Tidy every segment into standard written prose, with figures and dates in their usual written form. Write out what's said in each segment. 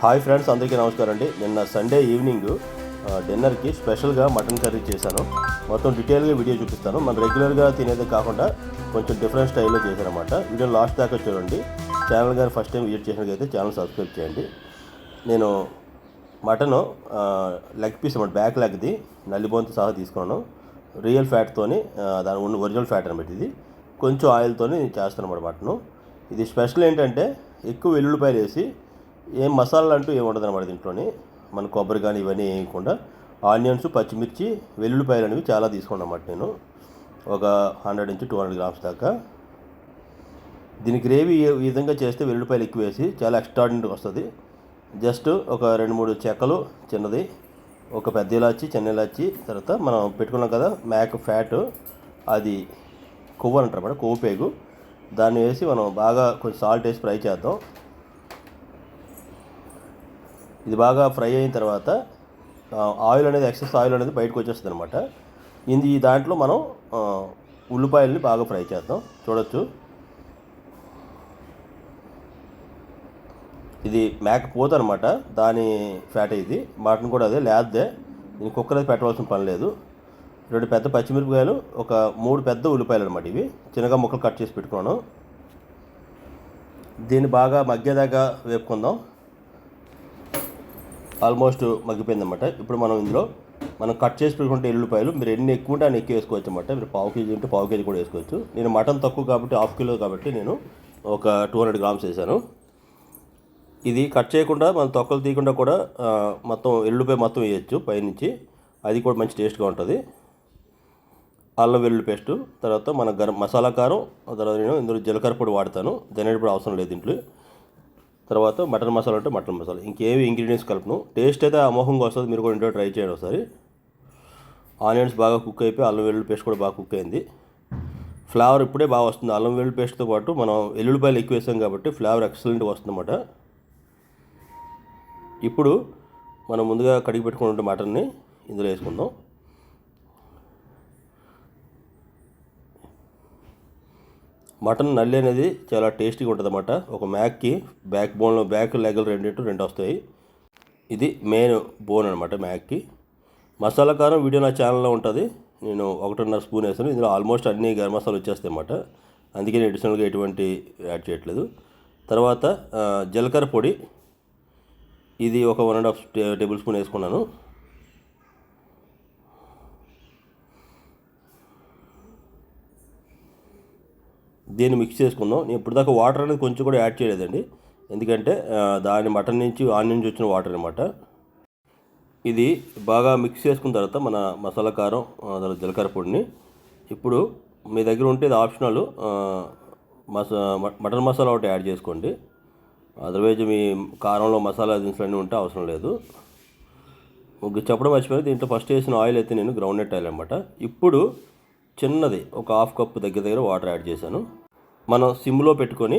Hi friends, అందరికీ నమస్కారం అండి. నిన్న సండే ఈవినింగ్ డిన్నర్కి స్పెషల్గా మటన్ కర్రీ చేశాను. మొత్తం డీటెయిల్గా వీడియో చూపిస్తాను. మనం రెగ్యులర్గా తినేది కాకుండా కొంచెం డిఫరెంట్ స్టైల్లో చేశానమాట. వీడియో లాస్ట్ దాకా చూడండి. ఛానల్ కానీ ఫస్ట్ టైం విజిట్ చేసినట్లయితే ఛానల్ సబ్స్క్రైబ్ చేయండి. నేను మటను లెగ్ పీస్ అన్నమాట, బ్యాక్ లెగ్ది నల్లిబోన్తో సహా తీసుకున్నాను. రియల్ ఫ్యాట్తోని, దాని ఉన్న ఒరిజినల్ ఫ్యాట్ అనమాట. ఇది కొంచెం ఆయిల్తోని చేస్తాను అన్నమాట మటను. ఇది స్పెషల్ ఏంటంటే ఎక్కువ వెల్లుల్లిపాయలు వేసి ఏం మసాలా అంటూ ఏమి ఉండదు అనమాట. దీంట్లోని మన కొబ్బరి కానీ ఇవన్నీ వేయకుండా ఆనియన్స్, పచ్చిమిర్చి, వెల్లుల్లిపాయలు అనేవి చాలా తీసుకున్నాను అన్నమాట. నేను ఒక 100 నుంచి 200 గ్రామ్స్ దాకా. దీని గ్రేవీ ఈ విధంగా చేస్తే వెల్లుల్లిపాయలు ఎక్కువ వేసి చాలా ఎక్స్ట్రాడినరీగా వస్తుంది. జస్ట్ ఒక 2-3 చెక్కలు చిన్నది, ఒక పెద్ద ఇలాచి, చిన్న ఇలాచి, తర్వాత మనం పెట్టుకున్నాం కదా మ్యాక్ ఫ్యాట్, అది కొవ్వు అంటారు అన్నమాట, కొవ్వు పేగు. దాన్ని వేసి మనం బాగా కొంచెం సాల్ట్ వేసి ఫ్రై చేద్దాం. ఇది బాగా ఫ్రై అయిన తర్వాత ఆయిల్ అనేది, ఎక్సెస్ ఆయిల్ అనేది బయటకు వచ్చేస్తుంది అనమాట. ఈ దాంట్లో మనం ఉల్లిపాయలని బాగా ఫ్రై చేద్దాం. చూడొచ్చు, ఇది మేకపోతే అనమాట, దాని ఫ్యాట్. ఇది మటన్ కూడా అదే, లేదే. దీన్ని కుక్కర్ అయితే పెట్టవలసిన పని లేదు. 2 పెద్ద పచ్చిమిరపకాయలు, ఒక 3 పెద్ద ఉల్లిపాయలు అనమాట. ఇవి చిన్నగా ముక్కలు కట్ చేసి పెట్టుకున్నాను. దీన్ని బాగా మగ్గేదాకా వేపుకుందాం. ఆల్మోస్ట్ మగ్గిపోయిందన్నమాట. ఇప్పుడు మనం ఇందులో కట్ చేసి పెట్టుకుంటే ఎల్లుల్లిపాయలు, మీరు ఎన్ని ఎక్కువ ఉంటే అన్ని ఎక్కువ వేసుకోవచ్చు అన్నమాట. మీరు 1/2 కేజీ ఉంటే 1/2 కేజీ కూడా వేసుకోవచ్చు. నేను మటన్ తక్కువ కాబట్టి 1/2 కిలో కాబట్టి నేను ఒక 200 గ్రామ్స్ వేసాను. ఇది కట్ చేయకుండా, మనం తొక్కలు తీయకుండా కూడా మొత్తం ఎల్లుల్లిపాయ మొత్తం వేయచ్చు పైనుంచి. అది కూడా మంచి టేస్ట్గా ఉంటుంది. అల్లం వెల్లుల్లి పేస్టు, తర్వాత మన గరం మసాలా కారం, తర్వాత నేను ఇందులో జీలకర్ర పొడి వాడతాను. ధనియాల పొడి అవసరం లేదు దీంట్లో. తర్వాత మటన్ మసాలా అంటే మటన్ మసాలా, ఇంకేవి ఇంగ్రీడియంట్స్ కలుపును. టేస్ట్ అయితే అమోఘంగా వస్తుంది. మీరు కూడా ఇంట్లో ట్రై చేయండి ఒకసారి. ఆనియన్స్ బాగా కుక్ అయిపోయి అల్లం వెల్లుల్లి పేస్ట్ కూడా బాగా కుక్ అయింది. ఫ్లేవర్ ఇప్పుడే బాగా వస్తుంది. అల్లం వెల్లుల్లి పేస్ట్తో పాటు మనం ఎల్లుల్లిపాయలు ఎక్కువ వేసాం కాబట్టి ఫ్లేవర్ ఎక్సలెంట్గా వస్తుందన్నమాట. ఇప్పుడు మనం ముందుగా కడిగి పెట్టుకున్న మటన్ని ఇందులో వేసుకుందాం. మటన్ నల్లి అనేది చాలా టేస్టీగా ఉంటుంది అన్నమాట. ఒక మ్యాక్కి బ్యాక్ లెగ్లు 2 వస్తాయి. ఇది మెయిన్ బోన్ అనమాట మ్యాక్కి. మసాలా కారం వీడియో నా ఛానల్లో ఉంటుంది. నేను 1.5 స్పూన్ వేసాను. ఇందులో ఆల్మోస్ట్ అన్ని గరం మసాలా వచ్చేస్తాయి అన్నమాట. అందుకే నేను అడిషనల్గా ఎటువంటి యాడ్ చేయట్లేదు. తర్వాత జీలకర్ర పొడి, ఇది ఒక 1.5 టేబుల్ స్పూన్ వేసుకున్నాను. దీన్ని మిక్స్ చేసుకుందాం. నేను ఇప్పుడు దాకా వాటర్ అనేది కొంచెం కూడా యాడ్ చేయలేదండి, ఎందుకంటే దాని మటన్ నుంచి ఆనియన్ నుంచి వచ్చిన వాటర్ అనమాట. ఇది బాగా మిక్స్ చేసుకున్న తర్వాత మన మసాలా కారం, తర్వాత జీలకర్ర పొడిని, ఇప్పుడు మీ దగ్గర ఉంటే ఇది ఆప్షనల్, మటన్ మసాలా ఒకటి యాడ్ చేసుకోండి. అదర్వైజ్ మీ కారంలో మసాలా దినుసులు అన్నీ ఉంటే అవసరం లేదు. చెప్పడం మర్చిపోయి, దీంట్లో ఫస్ట్ వేసిన ఆయిల్ అయితే నేను గ్రౌండ్నట్ ఆయిల్ అనమాట. ఇప్పుడు చిన్నది ఒక 1/2 కప్పు దగ్గర వాటర్ యాడ్ చేశాను. మనం సిమ్లో పెట్టుకొని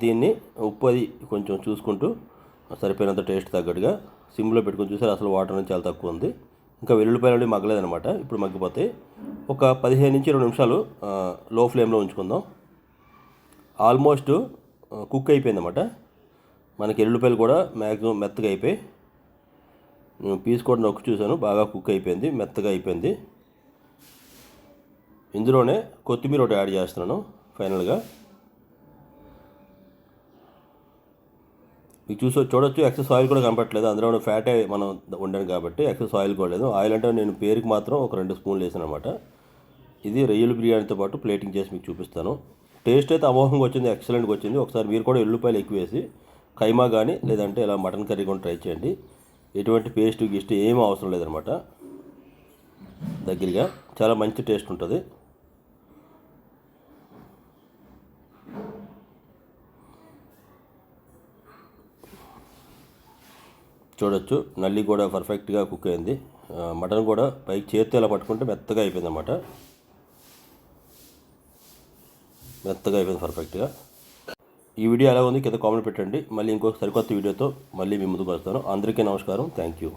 దీన్ని ఉప్పు అది కొంచెం చూసుకుంటూ సరిపోయినంత టేస్ట్ తగ్గట్టుగా సిమ్లో పెట్టుకొని చూసారు. అసలు వాటర్ అనేది చాలా తక్కువ ఉంది. ఇంకా వెల్లుల్లిపాయలు మగ్గలేదనమాట. ఇప్పుడు మగ్గిపోతాయి. ఒక 15 నుంచి 20 నిమిషాలు లో ఫ్లేమ్లో ఉంచుకుందాం. Almost cook అయిపోయిందన్నమాట. మనకి ఎల్లుల్లిపాయలు కూడా మ్యాక్సిమం మెత్తగా అయిపోయి, నేను పీస్ కూడా నొక్కి చూశాను, బాగా కుక్ అయిపోయింది, మెత్తగా అయిపోయింది. ఇందులోనే కొత్తిమీర ఒకటి యాడ్ చేస్తున్నాను ఫైనల్గా. మీకు చూడొచ్చు, ఎక్సెస్ ఆయిల్ కూడా కనపట్లేదు. అందులో ఫ్యాటే మనం వండాను కాబట్టి ఎక్సెస్ ఆయిల్ కూడా లేదు. ఆయిల్ అంటే నేను పేరుకి మాత్రం ఒక 2 స్పూన్లు వేసాను అనమాట. ఇది రొయ్యల బిర్యానీతో పాటు ప్లేటింగ్ చేసి మీకు చూపిస్తాను. టేస్ట్ అయితే అమోఘంగా వచ్చింది, ఎక్సలెంట్గా వచ్చింది. ఒకసారి మీరు కూడా ఎల్లుల్లిపాయలు ఎక్కువ వేసి కైమా కానీ లేదంటే ఇలా మటన్ కర్రీ కూడా ట్రై చేయండి. ఎటువంటి పేస్ట్ గిస్ట్ ఏమీ అవసరం లేదనమాట. దగ్గరగా చాలా మంచి టేస్ట్ ఉంటుంది. చూడొచ్చు, నల్లి కూడా పర్ఫెక్ట్గా కుక్ అయింది. మటన్ కూడా పైకి చేతితో ఇలా పట్టుకుంటే మెత్తగా అయిపోయింది అన్నమాట. మెత్తగా అయిపోయింది పర్ఫెక్ట్గా. ఈ వీడియో ఎలా ఉంది కింద కామెంట్ పెట్టండి. మళ్ళీ ఇంకొక సరికొత్త వీడియోతో మళ్ళీ మీ ముందుకు వస్తాను. అందరికీ నమస్కారం. Thank you.